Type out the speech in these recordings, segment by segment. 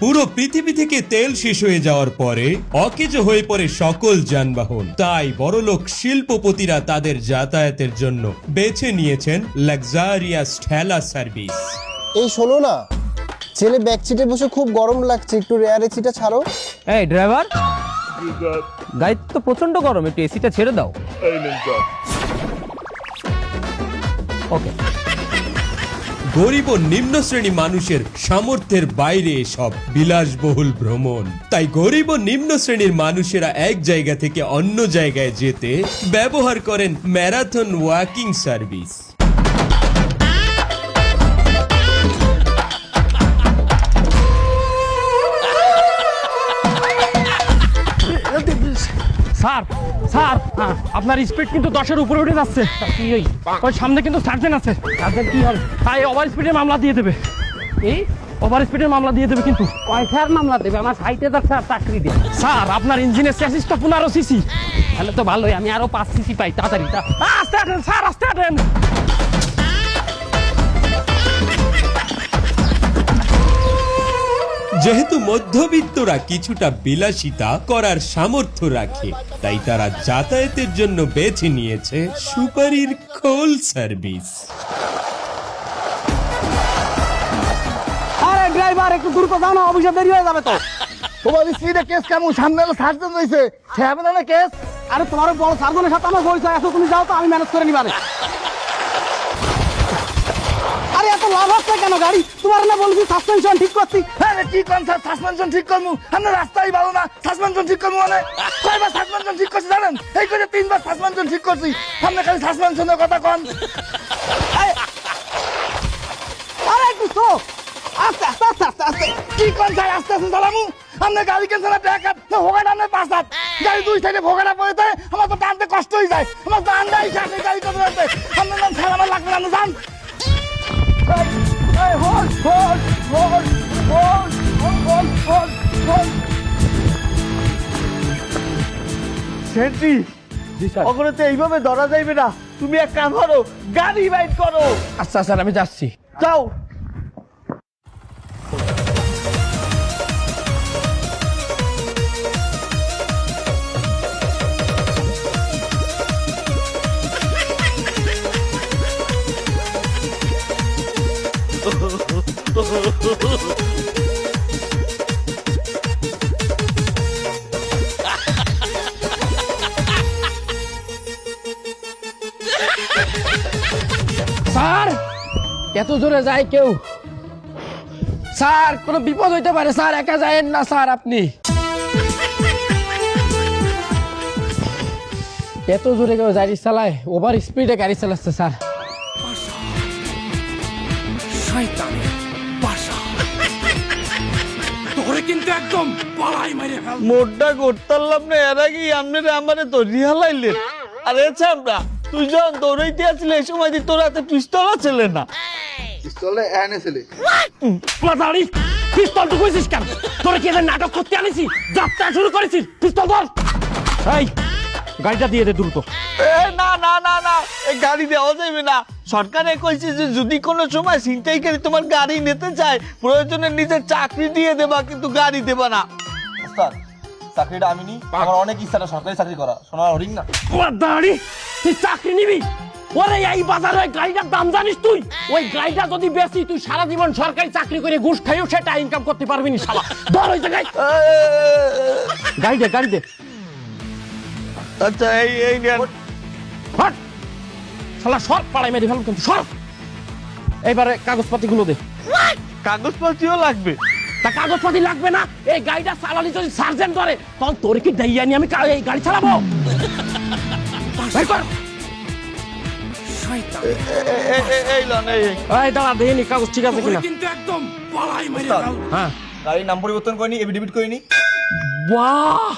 পুরো পৃথিবী থেকে তেল শেষ হয়ে যাওয়ার পরে অকেজো হয়ে পড়ে সকল যানবাহন। তাই বড়লোক শিল্পপতিরা তাদের যাতায়াতের জন্য বেছে নিয়েছেন লাক্সারিয়াস ঠেলা সার্ভিস। এই শোনো না, ছেলে ব্যাক সিটে বসে খুব গরম লাগছে, একটু রেয়ার এসিটা ছাড়ো। এই ড্রাইভার, গাড়ি তো প্রচন্ড গরম, একটু এসিটা ছেড়ে দাও। ওকে। গরিব ও নিম্ন শ্রেণী মানুষের সামর্থ্যের বাইরে এসব বিলাসবহুল ভ্রমণ। তাই গরিব ও নিম্ন শ্রেণীর মানুষেরা এক জায়গা থেকে অন্য জায়গায় যেতে ব্যবহার করেন marathon walking service. Sir sir, আপনার স্পিড কিন্তু 10-এর উপরে উঠে যাচ্ছে। কি ওই সামনে কিন্তু সার্জেন্ট আছে। সার্জেন্ট কি হবে? ওভার স্পিডের মামলা দিয়ে দেবে। এই ওভার স্পিডের মামলা দিয়ে দেবে কিন্তু। কয়টার মামলা দেবে? আমার সাইটে তো স্যার চাকরি দিয়ে। স্যার আপনার ইঞ্জিনের চ্যাসিসটা 15 সিসি। তাহলে তো ভালোই, আমি আরো 5 সিসি পাই তাড়াতাড়ি। আস্তে আটেন স্যার, আস্তে আটেন। যেহেতু মধ্যবিত্তরা কিছুটা বিলাসিতা করার সামর্থ্য রাখে, তাই তারা যাতায়াতের জন্য বেছে নিয়েছে সুপারির খোল সার্ভিস। আরে ড্রাইভার, একটু দূর তো যাও না, অফিসে দেরি হয়ে যাবে তো। তোমার স্পিডে কেস কেমন? সামনে সার্জন রয়েছে, সে হবে না কেস? আরে তোমার বড় সার্জনের সাথে আমার পরিচয় আছে, তুমি যাও তো, আমি ম্যানেজ করে নিবারে। আরে এত লাভ হচ্ছে কেন গাড়ি? তোমার না বলছি সাসপেনশন ঠিক করছি। হ্যাঁ কি কোন স্যার সাসপেনশন ঠিক করবো? আমরা রাস্তাই ভালো না, সাসপেনশন ঠিক করবো মানে? কয়বার সাসপেনশন ঠিক করছি জানেন? এই করে 3বার সাসপেনশন ঠিক করছি। আপনি খালি সাসপেনশনের কথা কন। আরে একটু তো আস্তে আস্তে আস্তে আস্তে আস্তে। কি কোন স্যার আস্তে আস্তে চালামু? আপনি গাড়ি কেন না ব্যাক আপ ভোগাটা আপনার 5 হাত, গাড়ি 2 সাইডে ভোগাটা পড়ে যায়, আমার তো টানতে কষ্ট হয়ে যায়, আমার তো আন্দাই সাথে গাড়ি করতে রাখতে। আপনার নাম স্যার আমার লাগবে না, জান। সেন্ট্রি, ওখানে তো এইভাবে ধরা যাইবে না। তুমি এক কাম করো, গাড়ি বাইট করো। আচ্ছা স্যার, আমি যাচ্ছি। যাও। স্যার, এত জোরে যায় কেউ? স্যার, কোনো বিপদ হইতে পারে স্যার, একা যায়েন না স্যার। আপনি এত জোরে কেউ গাড়ি চালায়? ওভার স্পিডে গাড়ি চালাচ্ছে স্যার। মোটটা করতাম না, এর আগে আপনারা আমারে তো রিহালাইলেন। আরে চামড়া, তুই যখন দৌড়াইতে আসলে এই সময় তোর হাতে পিস্তল আছিল না? পিস্তলে এনেছিলে দাঁড়ি, পিস্তল তো কইছিস কেন? তোরা কি এদের নাটক করতে আনিছি? যাত্রা শুরু করেছিস? পিস্তল ধর। এই গাড়িটা দিয়ে দে দ্রুত। না না না না, এই গাড়ি দেওয়া যাবে না। সরকারে কইছে যে যদি কোনো সময় ছিনতাইকারী তোমার গাড়ি নিতে চায়, প্রয়োজনে নিজের চাকরি দিয়ে দেবা, কিন্তু গাড়ি দেবা না। চাকরিটা আমি নি, আমার অনেক ইচ্ছা সরকারি চাকরি করা, সোনার হরিং না। দাঁড়ি, তুই চাকরি নিবি? ওরে এই বাজারে ওই গাড়িটার দাম জানিস তুই? ওই গাড়িটা যদি বেশি, তুই সারা জীবন সরকারি চাকরি করে ঘুষ খাইও সেটা ইনকাম করতে পারবি না শালা। ধর ওই জায়গায় গাড়ি দে, গাড়ি দে। আচ্ছা এই নেন। হট শালা, সর, পাড়ায় মেরে ফেলব কিন্তু, সর। এইবারে কাগজপাতিগুলো দে। কাগজপত্রও লাগবে? তা কাগজপাতি লাগবে না? এই গাড়িটা চালালি যদি সার্জেন্ট ধরে, তখন তোর কি দেইয়া নি আমি এই গাড়ি চালাবো? বের কর। এই লন, এই এই দাঁড়া, দেখিনি কাগজ ঠিক আছে কিনা। হ্যাঁ, গাড়ির নাম পরিবর্তন করিনি, এফিডেভিট করিনি। বাহ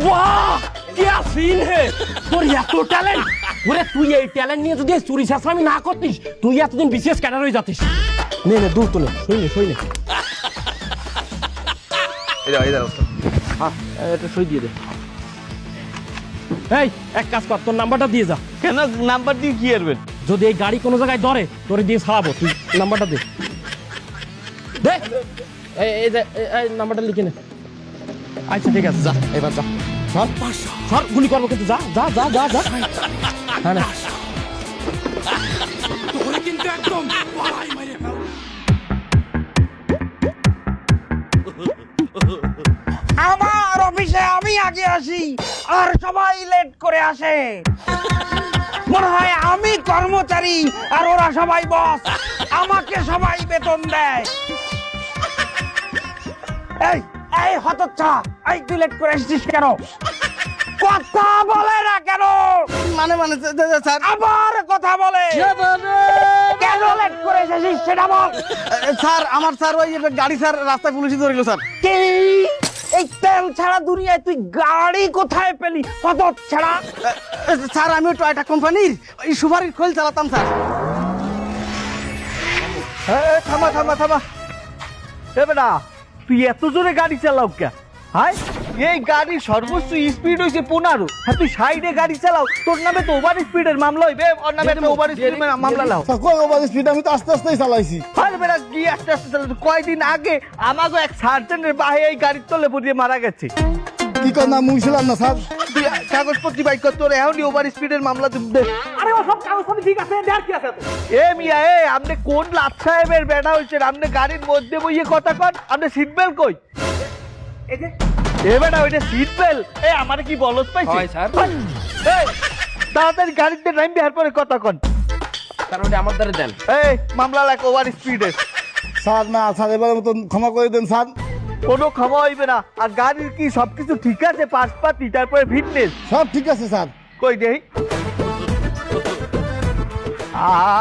বাহ, কি সিন হে তোর, এত ট্যালেন্ট। ওরে তুই এই ট্যালেন্ট নিয়ে যদি চুরি চাষামি না করতিস, তুই এতদিন বিশেষ ক্যাডার হয়ে যাতিস। নে নে, দূর তো নে, সই নে। হ্যাঁ, এটা সই দিয়ে দে। এই এক কাজ কর, তোর নাম্বারটা দিয়ে যা। কেন নাম্বার দিয়ে কি করবেন? যদি এই গাড়ি কোনো জায়গায় ধরে, তোরে দিয়ে ছাড়াবো, তুই নাম্বারটা দে। দে এই যে এই নাম্বারটা লিখে নে। আচ্ছা ঠিক আছে, যা এবার যা, সর গুলি করবো কিন্তু, যা যা যা যা যা। হ্যাঁ না আমার অফিসে আমি আগে আসি আর সবাই লেট করে আসে। মনে হয় আমি কর্মচারী আর ওরা সবাই বস, আমাকে সবাই বেতন দেয়। এই এই হতচ্ছা, এই তুই লেট করে এসেছিস কেন? কথা বলে না কেন? মানে স্যার আবার কথা বলে কেন লেট করে এসেছিস সেটা বল। স্যার আমার স্যার ওই গাড়ি স্যার রাস্তায় পুলিশ ধরে স্যার। কি এই তেল ছাড়া দুনিয়ায় তুই গাড়ি কোথায় পেলি? কত ছাড়া? স্যার আমি টয়টা কোম্পানির ওই সুপারির খোল চালাতাম স্যার। থামা থামা থামা, এ বেটা তুই এত জোরে গাড়ি চালাও কে? হাই, এই গাড়ির সর্বোচ্চ স্পিড হইছে 15। হ্যাঁ তুই সাইডে গাড়ি চালাও, তোর নামে তো ওভার স্পিডের মামলা হইবে, ওর নামে একটা ওভার স্পিডের মামলা লাও। স্যার কই ওভার স্পিড, আমি তো আস্তে আস্তেই চালাইছি। আরে বেটা কি আস্তে আস্তে চালাতো? কয়দিন আগে আমাকে এক সার্জেন্টের বাহে এই গাড়ির তলে পড়িয়ে মারা গেছে। কি কর না মুইছিলাম না স্যার। তুই কাগজপত্র বাইক কর, তোর এখনই ওভার স্পিডের মামলা দে। আরে ও সব কাগজপত্র ঠিক আছে, দেখ কি আছে? এ মিয়া, এ আপনি কোন লাট সাহেবের বেটা হইছেন? আপনি গাড়ির মধ্যে বইয়ে কথা কন, আপনি সিট বেল্ট কই? এই যে এ বেটা ওইটা সিট বেল্ট, এ আমারে কি বলদ পাইছে? হয় স্যার। এই তাড়াতাড়ি গাড়িতে নাম বিহার পরে কথা কন। স্যার ওটা আমার দ্বারা দেন। এই মামলা লাগ ওভার স্পিডে। স্যার না স্যার এবারের মতন ক্ষমা করে দেন স্যার। কোনো ক্ষমা হইবে না। আর গাড়ির কি সবকিছু ঠিক আছে? পাশপাতি, তারপরে ফিটনেস সব ঠিক আছে স্যার। কই দেই?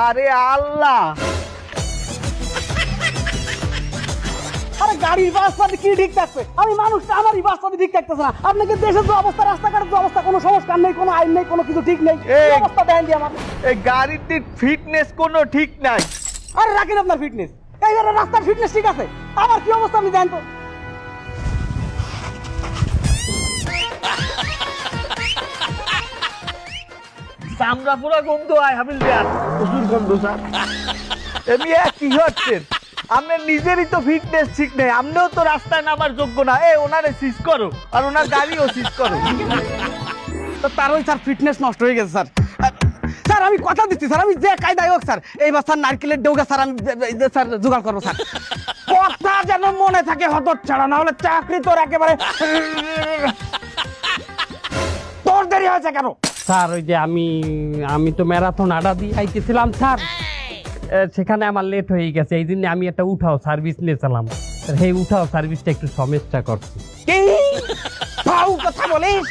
আরে আল্লাহ, আরে গাড়ির বাসপাতি কি ঠিক থাকবে? আমি মানুষটা, আমারই বাসপাতি ঠিক থাকতেছে না। আপনাকে দেশের যে অবস্থা, রাস্তাঘাটের যে অবস্থা, কোনো সংস্কার নেই, কোনো আইন নেই, কোনো কিছু ঠিক নেই। এই- এই অবস্থা দেন দিয়ে আমার। এই গাড়ির ফিটনেস কোনো ঠিক নাই। আরে রাখেন আপনার ফিটনেস, এইবারে রাস্তার ফিটনেস ঠিক আছে, আমার কি অবস্থা আপনি দেন তো। চামড়া পুরা গন্ধ হয় হাবিল দেয়ার, প্রচুর গন্ধ স্যার। এমনি কি হচ্ছেন? আপনার নিজেরই তো ফিটনেস ঠিক নেই, আপনিও তো রাস্তায় নামার যোগ্য না। এ ওনারে সিজ করো, আর ওনার গাড়িও সিজ করো। তো তার ওই স্যার ফিটনেস নষ্ট হয়ে গেছে স্যার। স্যার আমি কথা দিচ্ছি স্যার, আমি যে কায়দায় হোক স্যার এইবার স্যার নারকেলের ডৌগা স্যার আমি স্যার জোগাড় করবো স্যার। কথা যেন মনে থাকে হতচ্ছাড়া, না হলে চাকরি তোর একেবারে। তোর দেরি হয়েছে কেন? স্যার ওই যে আমি তো ম্যারাথন আড্ডা দিয়ে আইতেছিলাম স্যার, সেখানে আমার লেট হয়ে গেছে, এই জন্য আমি একটা উঠাও সার্ভিস নিয়েছিলাম। সেই উঠাও সার্ভিসটা একটু সমস্যা করছে। কি ফাউ কথা বলিস?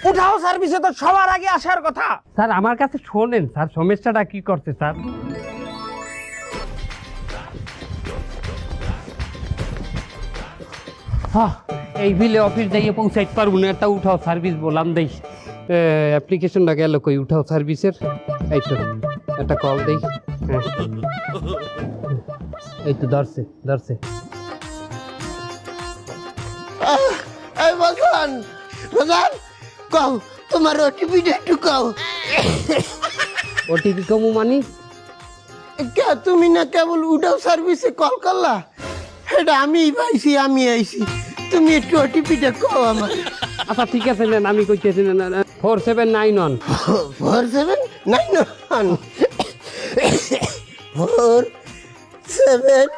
উঠাও সার্ভিসে তো সবার আগে আসার কথা। স্যার আমার কাছে শোনেন স্যার, সমস্যাটা কি করছে স্যার? এই বিলে অফিস দিয়ে পৌঁছাইতে পারবো না, একটা উঠাও সার্ভিস বললাম দেই। অ্যাপ্লিকেশনটা গেল কই উঠাও সার্ভিসের? এই তো একটা কল দেই। এই তো ধরছে। বাজান বাজান কও তোমার ওটিপিটা একটু কও। ওটিপি কমু মানি? কে তুমি না কেবল উঠাও সার্ভিসে কল করলা? এটা আমি পাইছি, আমি আইছি, তুমি একটু ওটিপিটা কও আমার। আচ্ছা ঠিক আছে নেন, আমি কইতেছি 4791 4791 47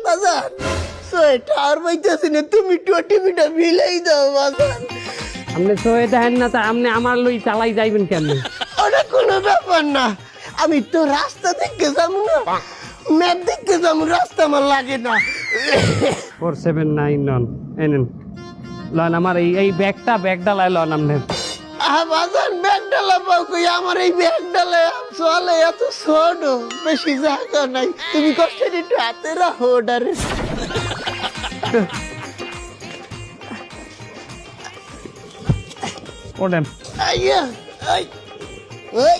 বাজান সোয়েটা আর পাইতেছি না, তুমি একটু ওটিপিটা মিলাই দাও বাজান। আপনি সয়ে দেখেন না, তা আপনি আমার লই চালাই যাইবেন কেমনে? ওটা কোনো ব্যাপার না, আমি তো রাস্তা দেখতে যাবো না, ম্যাপ দেখতে যাবো, রাস্তা আমার লাগে না। 4791 এনেন লন আমার এই ব্যাগটা লাই লন আপনি। বাজান ব্যাগ ডালা পাও কই? আমার এই ব্যাগ ডালা চলে এত ছোট, বেশি জায়গা নাই, তুমি কষ্ট একটু হাতে রাখো ওটারে। ওঠেন। আইয়া আই ওই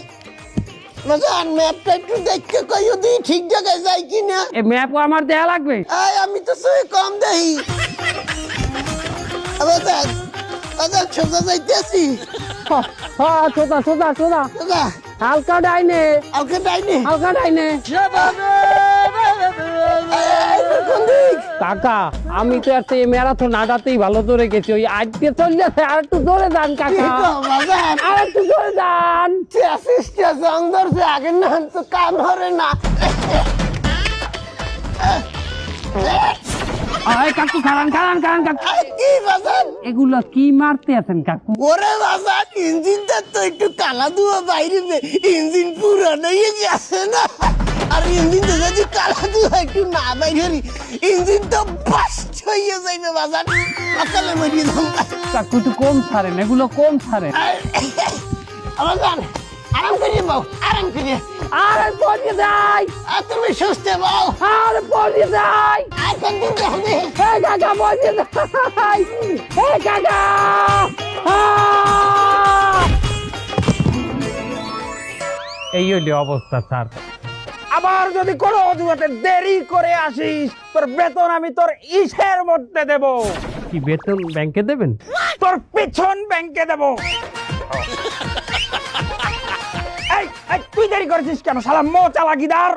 বাজান ম্যাপটা একটু দেখতে কইও দি ঠিক জায়গায় যাই কিনা। এই ম্যাপও আমার দেয়া লাগবে? আয় আমি তো সই কম দেই। বাজান বাজান সোজা যাইতেছি। সোজা দাদা হালকা ডাইনে ওকে ডাইনে হালকা ডাইনে কাকা আমি তো একটা ম্যারাথন আগাতেই ভালো ধরে গেছি ওই আজকে চলে যাচ্ছে আর একটু জোরে যান কাকা বাজান আর একটু জোরে যান অন্দর সে আগে না তো কাম হরে না আয় কাকু খারান খারান খারান কাকু কি বাজান এগুলো কি মারতে আছেন কাকু ওরে বাজান ইঞ্জিনটা তো একটু কালা ধোয়া বাইরে ইঞ্জিন পুরানো হয়ে গেছে না আর ইঞ্জিনটা যদি কালা ধোয়া একটু না বাইরে ইঞ্জিন তো বাস্ট হয়ে যাইবে বাজান সকালে মরিয়ে দাম কাকু একটু কম ছাড়েন এগুলো কম ছাড়েন বাজান আরাম করিয়ে বাও আরাম করিয়ে আরে পড়ে যাই আর তুমি সুস্থ বাও আরে পড়ে যাই আর কোনদিন যাবে হে কাকা পড়ে যাই হে কাকা এই হইলো অবস্থা স্যার আবার যদি কোনো অজুহাতে দেরি করে আসিস তোর বেতন আমি তোর ইসের মধ্যে দেব, কি বেতন ব্যাংকে দেবেন তোর পিছন ব্যাংকে দেব। এই এই, তুই দেরি করেছিস কেন শালা মো চালাকিদার?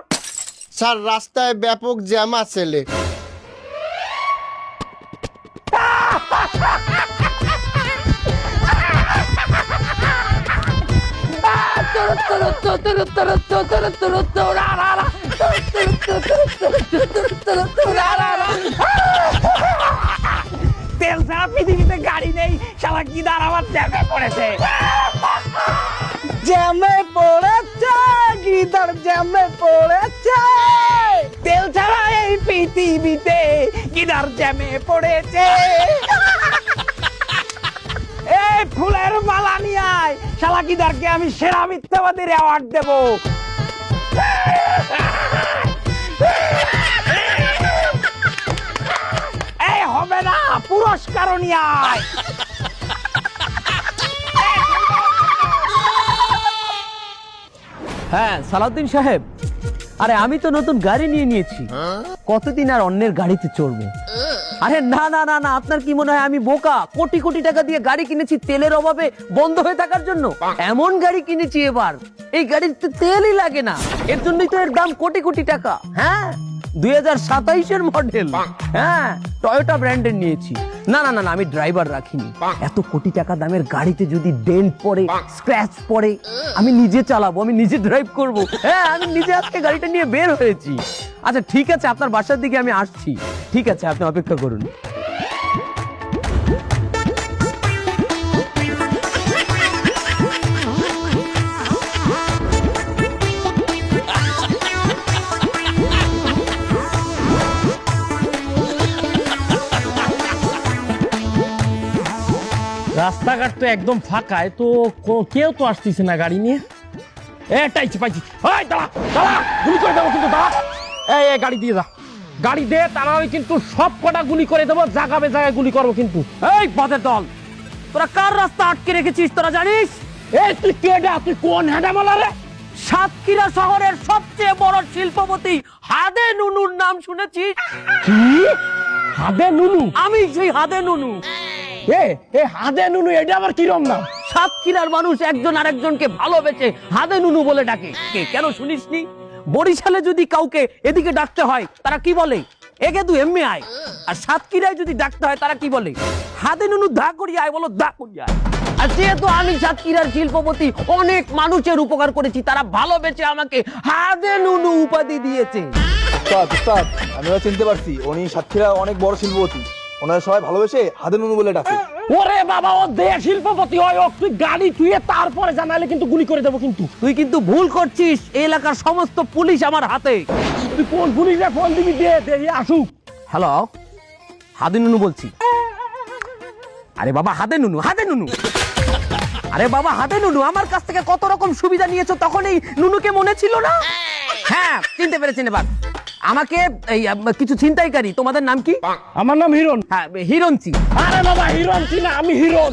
স্যার রাস্তায় ব্যাপক জ্যাম আছে তেল ছাড়া পৃথিবীতে গাড়ি নেই, শালা কিদার আমার জ্যামে পড়েছে। জ্যামে পড়েছে গিদার, জ্যামে পড়েছে। তেল ছাড়া এই পৃথিবীতে গিদার জ্যামে পড়েছে। এই ফুলের মালা নিয়ে আয়, শালা গিদারকে আমি সেরা মিথ্যাবাদীর অ্যাওয়ার্ড দেব। এই হবে না, পুরস্কারও নিয়ে আয়। হ্যাঁ সালাউদ্দিন সাহেব, আরে আমি তো নতুন গাড়ি নিয়ে নিয়েছি, কতদিন আর অন্যের গাড়িতে চড়বো? আরে না না না না, আপনার কি মনে হয় আমি বোকা? কোটি কোটি টাকা দিয়ে গাড়ি কিনেছি তেলের অভাবে বন্ধ হয়ে থাকার জন্য? এমন গাড়ি কিনেছি এবার, এই গাড়ির তো তেলই লাগে না, এর জন্যই তো এর দাম কোটি কোটি টাকা। হ্যাঁ 2027-এর মডেল, হ্যাঁ টয়োটা ব্র্যান্ডের নিয়েছি। না না না না, আমি ড্রাইভার রাখিনি। এত কোটি টাকা দামের গাড়িতে যদি ডেন্ট পড়ে, স্ক্র্যাচ পড়ে, আমি নিজে চালাবো, আমি নিজে ড্রাইভ করব। হ্যাঁ আমি নিজে আজকে গাড়িটা নিয়ে বের হয়েছি। আচ্ছা ঠিক আছে, আপনার বাসার দিকে আমি আসছি। ঠিক আছে, আপনি অপেক্ষা করুন। রাস্তাঘাট তো একদম ফাঁকায়, তো কেউ তো আসতেছে না গাড়ি নিয়ে। পাইছি এই দাঁড়া দাঁড়া, গুলি করে দেবো কিন্তু, দাঁড়া। এই গাড়ি দিয়ে যা, গাড়ি দে, তারা কিন্তু সব কটা গুলি করে দেবো, জায়গাবে জায়গায় গুলি করবো কিন্তু। এই পথের দল, তোরা কার রাস্তা আটকে রেখেছিস তোরা জানিস? এই তুই কেডা, তুই কোন হেডামালা রে? সাতক্ষীরা শহরের সবচেয়ে বড় শিল্পপতি হাদে নুনুর নাম শুনেছিস? কি হাদে নুনু? আমি সেই হাদে নুনু। এ হাদে নুনু, এটা আবার কিরম নাম? সাতক্ষীরার মানুষ একজন আরেকজনকে ভালোবেসে হাদে নুনু বলে ডাকে। কেন শুনিসনি? বরিশালে যদি কাউকে এদিকে ডাকতে হয় তারা কি বলে? একে তুই এমনি আয়। আর সাতক্ষীরায় যদি ডাকতে হয় তারা কি বলে? হাদে নুনু দা করিয়া আয়, বলো দা করিয়া আয়। আর যেহেতু আমি সাতক্ষীরার শিল্পপতি, অনেক মানুষের উপকার করেছি, তারা ভালোবেসে আমাকে হাদে নুনু উপাধি দিয়েছে। উস্তাদ, আমিও চিনতে পারছি, উনি সাতক্ষীরা অনেক বড় শিল্পপতি, ওনারা সবাই ভালোবেসে হাদে নুনু বলে ডাকে। ওরে বাবা, ও দে শিল্পপতি হয়, ও তুই গাড়ি তুইয়ে তারপরে জানালে কিন্তু গুলি করে দেবো কিন্তু। তুই কিন্তু ভুল করছিস, এই এলাকার সমস্ত পুলিশ আমার হাতে। তুই কোন পুলিশে ফোন দিবি? দে আসুক। হ্যালো, হাদে নুনু বলছি। আরে বাবা হাদে নুনু, হাদে নুনু, আরে বাবা হাদে নুনু, আমার কাছ থেকে কত রকম সুবিধা নিয়েছো, তখন এই নুনুকে মনে ছিল না? হ্যাঁ চিনতে পেরেছেন এবার। আমাকে এই কিছু ছিনতাইকারী, তোমাদের নাম কি? আমার নাম হিরণ। হ্যাঁ হিরঞ্চি। আরে বাবা হিরণচি না, আমি হিরণ।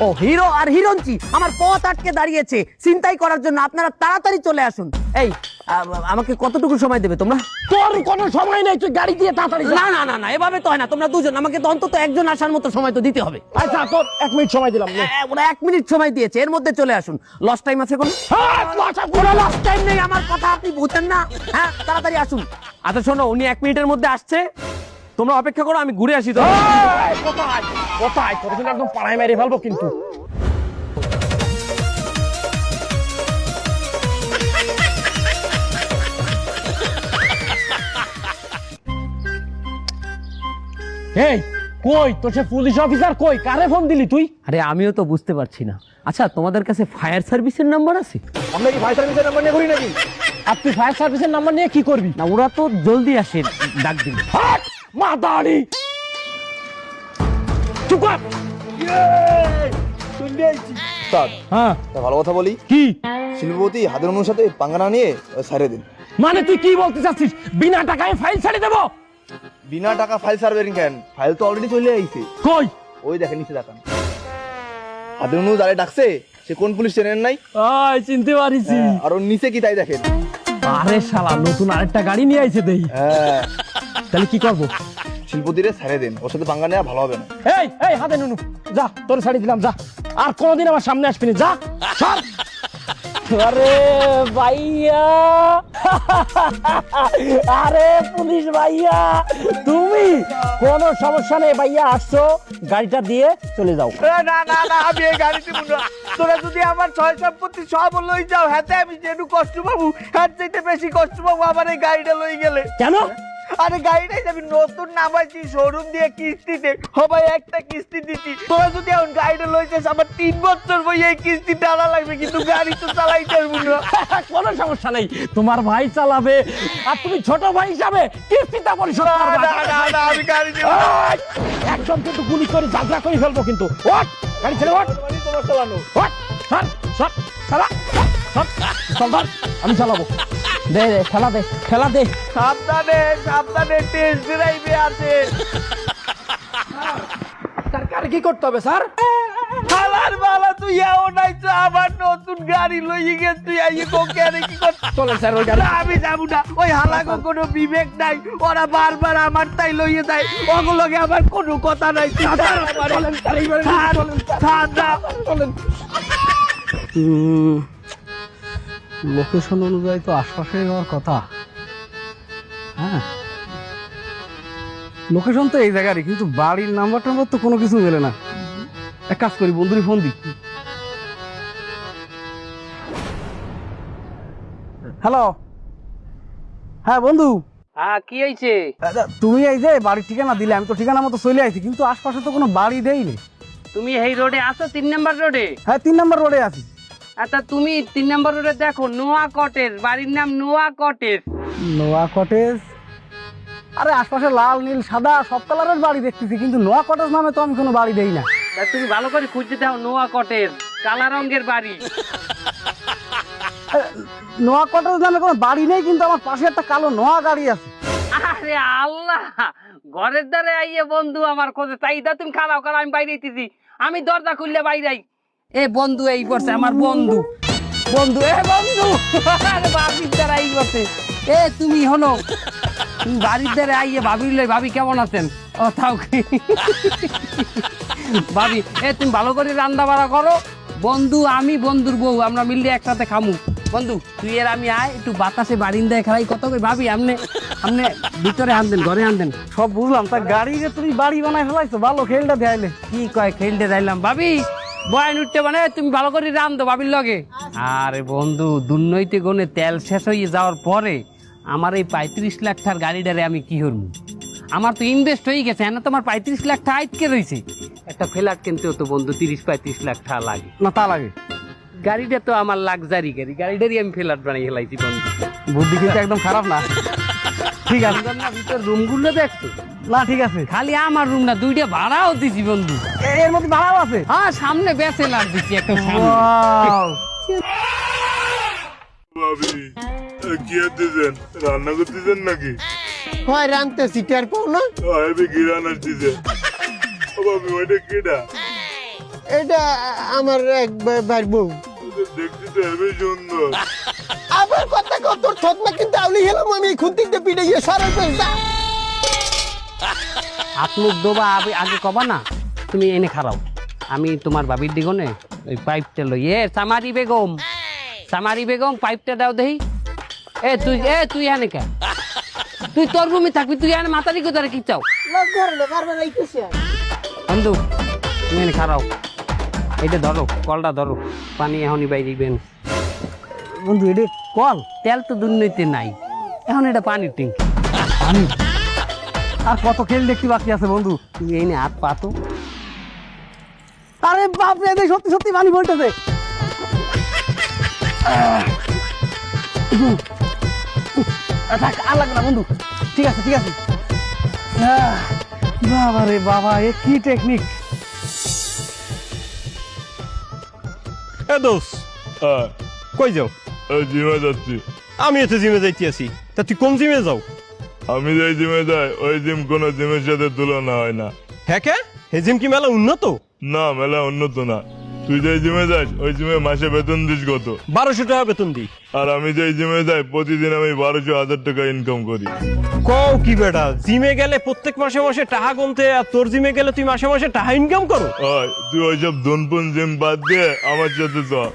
ও হিরো আর হিরঞ্চি আমার পথ আটকে দাঁড়িয়েছে ছিনতাই করার জন্য, আপনারা তাড়াতাড়ি চলে আসুন। এই আমাকে কতটুকু সময় দেবে তোমরা? তোর কোনো সময় নেই, তুই গাড়ি দিয়ে তাড়াতাড়ি যা। না না না, এভাবে তো হয় না, তোমরা দুজন, আমাকে তো অন্তত একজন আসার মতো সময় তো দিতে হবে। আচ্ছা তোর 1 মিনিট সময় দিলাম। ওরা 1 মিনিট সময় দিয়েছে, এর মধ্যে চলে আসুন। লস টাইম আছে কোনো? কোনো লস টাইম নেই, আমার কথা আপনি বুঝেন না? হ্যাঁ, তাড়াতাড়ি আসুন। আচ্ছা শোনো, উনি 1 মিনিটের মধ্যে আসছে, তোমরা অপেক্ষা করো, আমি ঘুরে আসি তো। কোথায় কোথায় তোর জন্য একদম পাড়ায় মেরে ফেলবো কিন্তু। এই কই তোর সে পুলিশ অফিসার কই? কারে ফোন দিলি তুই? আরে আমিও তো বুঝতে পারছি না। আচ্ছা তোমাদের কাছে ফায়ার সার্ভিসের নাম্বার আছে? আমরা কি ফায়ার সার্ভিসের নাম্বার নিয়ে ঘুরি নাকি? আপনি ফায়ার সার্ভিসের নাম্বার নিয়ে কি করবি? না ওরা তো জলদি আসে, ডাক দিন। মাদারি চুপ কর। উস্তাদ, হ্যাঁ তা ভালো কথা বলি, কি শিল্পপতি হাদের অনুর সাথে পাঙ্গা না নিয়ে সারিয়ে দিন। মানে তুই কি বলতে চাচ্ছিস? বিনা টাকায় ফাইল ছেড়ে দেবো? বিনা টাকা ফাইল সার্ভেরিং কেন? ফাইল তো অলরেডি চলে আইছে। কই? ওই দেখেন নিচে দেখান। হাদের অনু যারে ডাকছে সে কোন পুলিশ চেনেন নাই? আয় চিনতে পারিছি। আর ওর নিচে কি তাই দেখেন। আরে শালা নতুন আরেকটা গাড়ি নিয়ে আইছে দেই। হ্যাঁ, তাহলে কি করব? শিল্পপতিরে ছাড়ে দেন, ওর সাথে পাঙ্গা নেওয়া ভালো হবে না। এই এই হাতে নুনু যা, তোর ছাড়ি দিলাম, যা আর কোনোদিন আমার সামনে আসবি না, যা সর। আরে ভাইয়া, আরে পুলিশ ভাইয়া, তুমি কোনো সমস্যা নেই ভাইয়া, আসছো গাড়িটা দিয়ে চলে যাও। না না না, আমি এই গাড়ি দিব না। তোরা যদি আমার ছয় সম্পত্তি সব লই যাও, হাতে আমি যেটু কষ্ট পাবো, হাত চাইতে বেশি কষ্ট পাবো আমার এই গাড়িটা লই গেলে। কেন? আরে গাড়িটাই আমি নতুন নামাইছি শোরুম দিয়ে কিস্তিতে, সবাই একটা কিস্তি দিচ্ছি। তোরা যদি এখন গাড়িটা লই যাস, আমার 3 বছর বই এই কিস্তি টানা লাগবে, কিন্তু গাড়ি তো চালাইতে পারবো না। কোনো সমস্যা নেই, তোমার ভাই চালাবে, আর তুমি ছোট ভাই হিসাবে কিস্তিটা পরিশোধ করবে। না না না, আমি গাড়ি দেব না। একদম কিন্তু গুলি করে ঝাঁঝরা করে ফেলবো কিন্তু। ওঠ গাড়ি ছেড়ে ওঠ। তোমার চালানো। ওঠ সর সর চালা সর, চল ধর, আমি চালাবো। দে দে খেলা দে, খেলা দে। সাবধানে সাবধানে, টেস্ট ড্রাইভে আছে। তার কারে কি করতে হবে স্যার? হালার বালা, তুই এও নাই তো আমার নতুন গাড়ি লই গেছ, তুই আইয়ে কোকে আরে কি কর? চলেন স্যার ওই গাড়ি। না, আমি যাবো না। ওই হালাগো কোনো বিবেক নাই, ওরা বারবার আমার তাই লইয়ে যায়, ওগুলোকে আমার কোনো কথা নাই। তুই ছাড় আমারে। চলেন স্যার, এইবারে ছাড়, চলেন স্যার। ছাড় না। চলেন। লোকেশন অনুযায়ী তো আশপাশে যাওয়ার কথা। হ্যাঁ, লোকেশন তো এই জায়গারই, কিন্তু বাড়ির নাম্বার টাম্বার তো কোনো কিছু মেলে না। এক কাজ করি, বন্ধুরই ফোন দিই। হ্যালো, হ্যাঁ বন্ধু। হ্যাঁ কি হয়েছে? তুমি এই যে বাড়ির ঠিকানা দিলে, আমি তো ঠিকানা মতো চলে আইছি, কিন্তু আশপাশে তো কোনো বাড়ি দেয়নি। তুমি এই রোডে আছো 3 নাম্বার রোডে? হ্যাঁ 3 নম্বর রোডে আছি। আচ্ছা তুমি 3 নাম্বার রোডে দেখো নোয়া কটেজ, বাড়ির নাম নোয়া কটেজ। নোয়া কটেজ? আরে আশপাশে লাল নীল সাদা সব কালারের বাড়ি দেখতেছি, কিন্তু নোয়া কটেজ নামে তো আমি কোনো বাড়ি দেই না। তা তুমি ভালো করে খুঁজতে দাও, নোয়া কটেজ কালা রঙের বাড়ি। নোয়া কটেজ নামে কোনো বাড়ি নেই, কিন্তু আমার পাশে একটা কালো নোয়া গাড়ি আছে। আরে আল্লাহ, ঘরের দ্বারে আইয়ে বন্ধু আমার খোঁজে, তাই দা তুমি খালাও খালা, আমি বাইরে দিতেছি, আমি দরজা খুললে বাইরে। এ বন্ধু এই করছে আমার বন্ধু, বন্ধু এ বন্ধু, আরে বাবির দ্বারা এই করছে। এ তুমি হলো, তুমি বাড়ির দ্বারে আইয়ে ভাবির লই, ভাবি কেমন আছেন? ও থাও ভাবি, এ তুমি ভালো করে রান্না বাড়া করো। বন্ধু আমি বন্ধুর বউ, আমরা মিললে একসাথে খামু। বন্ধু তুই এর আমি আয়, একটু বাতাসে বারিন্দায় খেলাই কত কই। ভাবি আপনি আপনি ভিতরে আনতেন, ঘরে আনতেন। সব বুঝলাম, তা গাড়ি যে তুমি বাড়ি বানাই ফেলাইছো, ভালো খেলটা দেয়াইলে। কি কয় খেলতে যাইলাম? ভাবি বয়ান উঠতে মানে তুমি ভালো করে রান্ধো ভাবির লগে। আরে বন্ধু, দুর্নৈতে গনে তেল শেষ হয়ে যাওয়ার পরে আমার এই 35 লাখ টাকার গাড়িটারে আমি কি করবো? আমার তো ইনভেস্ট হয়ে গেছে, না তোমার 35 লাখ টাকা আটকে রয়েছে। একটা ফ্ল্যাট কিনতেও তো বন্ধু 30-35 লাখ টাকা লাগে না? তা লাগে। গাড়িটা তো আমার লাক্সারি গাড়ি, গাড়িটারই আমি ফ্ল্যাট বানিয়ে ফেলাইছি বন্ধু। বুদ্ধি কিন্তু একদম খারাপ না। ঠিক আছে, ভিতর রুমগুলো দেখছো? না ঠিক আছে। খালি আমার রুম না, 2টা ভাড়াও দিছি বন্ধু। এর মধ্যে ভাড়াও আছে? হ্যাঁ সামনে ব্যাচেলার দিছি একটা সামনে। Wow! ভাবি কি দিতেছেন? রান্না করতেছেন নাকি? হয় রানতেছি, টের পাও না? আমি গিরান আসতেছে। ভাবি ওইটা কেডা? এটা আমার এক ভাইয়ের বউ। দেখতে তো হেবি সুন্দর। আবার কথা কত তোর থতমা কিন্তু আউলি গেলাম আমি খুঁতিতে পিড়ে গিয়ে সরে যা। হাত মুখ দোবা আগে কবা না, তুমি এনে খারাও, আমি তোমার বাবির দিগনে ওই পাইপটা লই। সামারি বেগম পাইপটা দাও দেহি। তুই এনে কে, তুই তোর রুমে থাকবি, তুই এনে মাতারি কোথায় কি চাও? বন্ধু তুমি এনে খারাও, এটা ধরো, কলটা ধরো, পানি এখনই বাইরিবেন। বন্ধু এটা কল, তেল তো দুর্নীতি নাই, এখন এটা পানির ট্যাঙ্কি। পানি আর কত খেল দেখতে বাকি আছে বন্ধু? তুমি এনে হাত পাতো। আরে বাপ রে, দেখ সত্যি সত্যি পানি পড়তেছে। থাক, আর লাগবে না বন্ধু, ঠিক আছে ঠিক আছে। বাবা রে বাবা, এ কি টেকনিক! এ দোষ, কই যাও? জিমে যাচ্ছি। আমি এতে জিমে যাইতে আছি, তা তুই কোন জিমে যাও? আমি যাই জিমে যাই, ওই জিম কোনো জিমের সাথে তুলনা হয় না। হ্যাঁ কে, হে জিম কি মেলা উন্নত? না, মেলা উন্নত না। তুই যে জিমে যাস ওই জিমে মাসে বেতন দিস কত? 1200 টাকা বেতন দিই। আর আমি যে জিমে যাই প্রতিদিন আমি 1200-1000 টাকা ইনকাম করি। কও কি বেটা, জিমে গেলে প্রত্যেক মাসে মাসে টাকা গুনতে, আর তোর জিমে গেলে তুই মাসে মাসে টাকা ইনকাম করো? ওই তুই ওইসব ধনপুন জিম বাদ দিয়ে আমার সাথে চল।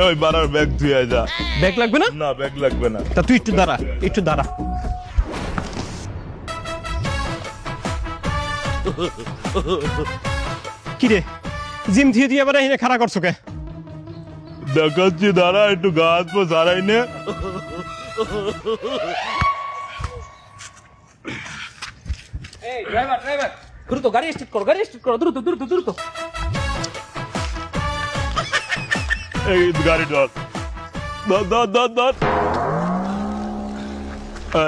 ওই বাড়ার ব্যাগ ধুয়ে যা। ব্যাগ লাগবে না? না, ব্যাগ লাগবে না। তা তুই একটু দাঁড়া, একটু দাঁড়া। কিরে, জিম দিয়ে দিয়ে এবার এখানে খাড়া করছো কে? দেখাচ্ছি, দাঁড়া, একটু গা হাত পা সারাই নে। ড্রাইভার দ্রুত গাড়ি স্টার্ট করো, দ্রুত দ্রুত দ্রুত। এই গাড়ি ধর, ধর ধর ধর ধর।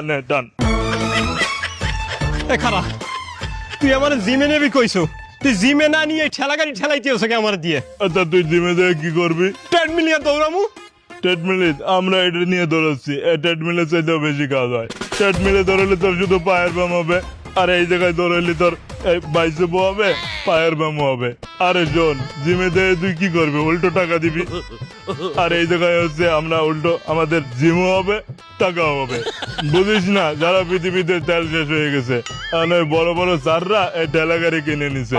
নে, ডান। এ খাড়া, তুই আমার জিমে নেবি কইছো, তুই জিমে না নিয়ে ঠেলা গাড়ি ঠেলাইতে হচ্ছে কে আমার দিয়ে? আচ্ছা, তুই জিমে যেয়ে কি করবি? ট্রেডমিলে দৌড়ামু। ট্রেডমিলে আমরা এটা নিয়ে দৌড়াচ্ছি, ট্রেডমিলে চাইতেও বেশি কাজ হয়। ট্রেডমিলে দৌড়ালে তোর শুধু পায়ের ব্যায়াম হবে, আর এই জায়গায় দৌড়াইলে তোর বাইসেপও হবে, পায়ের ব্যায়ামও হবে। আরে শোন, জিমে দিয়ে তুই কি করবি? উল্টো টাকা দিবি। আর এই জায়গায় হচ্ছে আমরা উল্টো, আমাদের জিমও হবে, টাকাও হবে। বুঝিস না, যারা পৃথিবীতে তেল শেষ হয়ে গেছে, কারণ ওই বড় বড় স্যাররা এই ঠেলা গাড়ি কিনে নিছে।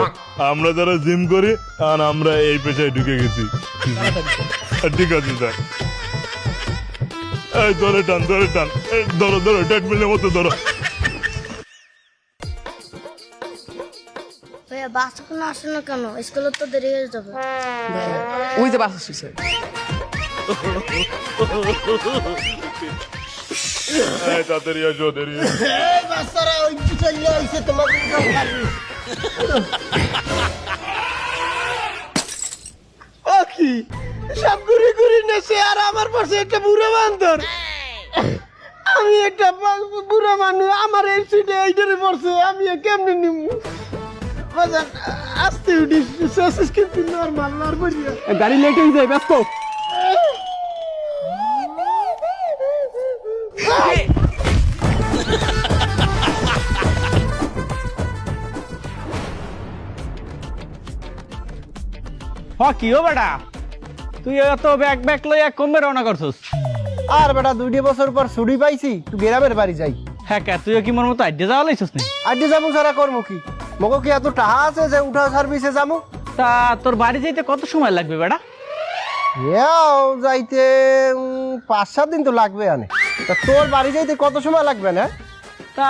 আমরা যারা জিম করি, আর আমরা এই পেশায় ঢুকে গেছি। ঠিক আছে স্যার। এই ধরে টান, ধরে টান, ধরো ধরো, ট্রেডমিলের মতো ধরো। ভাইয়া বাস কোনো আসে না কেন? স্কুলে তো দেরি হয়ে যাবে। ওই যে বাস আসছে। তাড়াতাড়ি আসো, দেরি এই বাচ্চারা ওই চলে আইছে তোমাকে খালি। ও কি সব ঘুরে ঘুরে নেছে, আর আমার পাশে একটা বুড়ো বান্দর। আমি একটা বুড়ো মানুষ, আমার এই সিটে এইটারে পড়ছে, আমি কেমনে নিব? আসতে উঠি শেষ, কিন্তু নর্মাল নর্মাল গাড়ি লেট হয়ে যায়, ব্যস্ত। কি ও বেটা, তুই এত ব্যাগ ব্যাগ লইয়া কমবে রওনা করছস? আর বেটা 2 বছর পর ছুটি পাইছি, তুই গ্রামের বাড়ি যাই। হ্যাঁ কে, তুইও কি মোর মতো আড্ডে যাওয়া লাইছস নি? আড্ডি যাবো সারা কর্ম কি? মগো কি এত টাহা আছে যে উঠা সার্ভিসে যাবো? তা তোর বাড়ি যাইতে কত সময় লাগবে বেটা? যাইতে 5-7 দিন তো লাগবে। আনে তা তোর বাড়ি যাইতে কত সময় লাগবে না? তা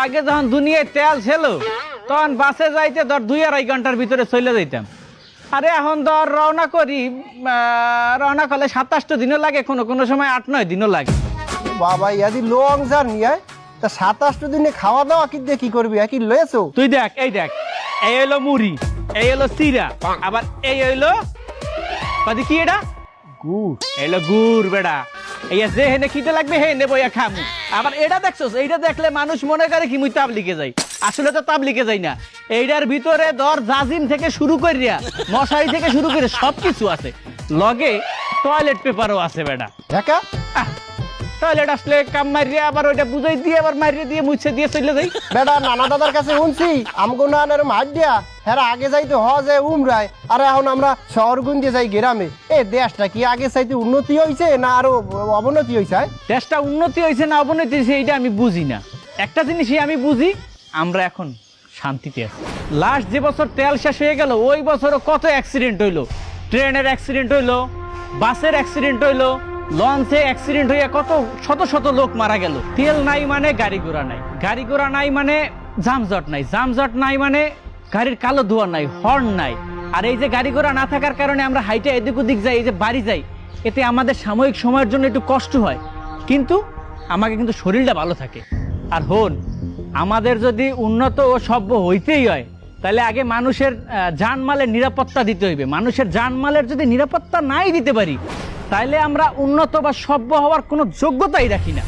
আগে যখন দুনিয়ায় তেল ছিল তখন বাসে যাইতে ধর 2-2.5 ঘন্টার ভিতরে চলে যাইতাম। আরে এখন ধর রওনা করি, রওনা করলে 27 দিনও লাগে, কোনো কোনো সময় 8-9 দিনও লাগে। বাবা ইয়াদি লং জার্নি। তা 27 দিনে খাওয়া দাওয়া কি করবি? কি লয়েছো? তুই দেখ, এই দেখ, এই হইলো মুড়ি, এই হলো চিরা, আবার এই হইলো কদি কি এটা গুড়। এলো গুড় বেড়া। এই যে হেনে খিদে লাগবে হে নেবো খামু। আবার এটা দেখছোস, এইটা দেখলে মানুষ মনে করে কি মুই তাবলিগে যাই, আসলে তো তাবলিগে যাই না। এইটার ভিতরে ধর জাজিম থেকে শুরু করিয়া মশারি থেকে শুরু করে সবকিছু আছে, লগে টয়লেট পেপারও আছে বেড়া। একা টয়লেট আসলে কাম মারিয়ে আবার ওইটা বুঝাই দিয়ে আবার মারিয়ে দিয়ে মুছে দিয়ে চলে যাই। বেটা নানা দাদার কাছে শুনছি আমগো না মার দিয়া হ্যাঁ আগে যাইতে হজে উমরায় আর এখন আমরা শহর গুঞ্জে যাই গ্রামে। এ দেশটা কি আগে চাইতে উন্নতি হয়েছে না আরো অবনতি হয়েছে? দেশটা উন্নতি হয়েছে না অবনতি হয়েছে এইটা আমি বুঝি না। একটা জিনিসই আমি বুঝি, আমরা এখন শান্তিতে আছি। লাস্ট যে বছর তেল শেষ হয়ে গেল ওই বছরও কত অ্যাক্সিডেন্ট হইলো, ট্রেনের অ্যাক্সিডেন্ট হইলো, বাসের অ্যাক্সিডেন্ট হইলো, লঞ্চে অ্যাক্সিডেন্ট হইয়া কত শত শত লোক মারা গেল। তেল নাই মানে গাড়ি ঘোড়া নাই, গাড়ি ঘোড়া নাই মানে জামজট নাই, জামজট নাই মানে গাড়ির কালো ধোঁয়া নাই, হর্ন নাই। আর এই যে গাড়ি ঘোড়া না থাকার কারণে আমরা হাইটে এদিক ওদিক যাই, এই যে বাড়ি যাই, এতে আমাদের সাময়িক সময়ের জন্য একটু কষ্ট হয়, কিন্তু আমাকে কিন্তু শরীরটা ভালো থাকে। আর হন, আমাদের যদি উন্নত ও সভ্য হইতেই হয় তাহলে আগে মানুষের জানমালের নিরাপত্তা দিতে হইবে। মানুষের জানমালের যদি নিরাপত্তা নাই দিতে পারি তাহলে আমরা উন্নত বা সভ্য হওয়ার কোনো যোগ্যতাই রাখি না।